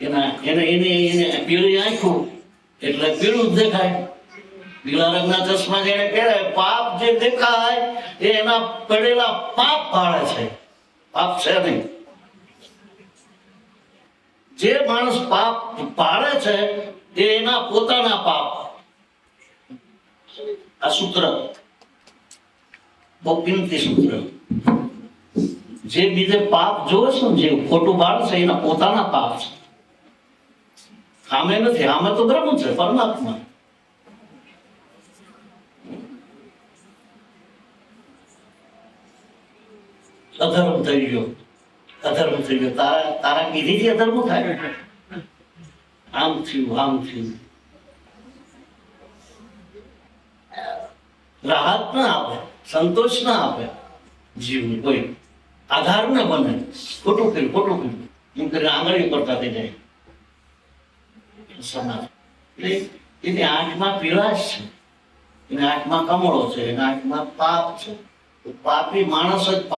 એના એને એને એને પીળી આંખો એટલે પીળું જ દેખાય. પીળા રંગના ચશ્મા જેને પહેરે, પાપ જે દેખાય એ એના પડેલા પાપ પાડે છે, પાપ છે નહીં. જે માણસ પાપ પાડે છે એ એના પોતાના પાપ. આ સૂત્ર બહુ કિંમતી સૂત્ર. જે બીજે પાપ જોવે છે ને, જે ખોટું પાડે છે એના પોતાના પાપ છે. આમે નથી, આમે તો બ્રહ્મ છે, પરમાત્મા. અધર્મ થઈ ગયો, અધર્મ થઈ ગયો. તારા કીધીથી અધર્મ થાય. આમ થયું, આમ થયું. રાહત ના આપે, સંતોષ ના આપે જીવને. કોઈ આધાર ના બને. ખોટું કર્યું, ખોટું કર્યું એમ કરીને આંગળી કરતા થઈ જાય. સમાજ એટલે એની આંખમાં પીળાશ છે, એની આંખમાં કમળો છે, એની આંખમાં પાપ છે. પાપી માણસ જ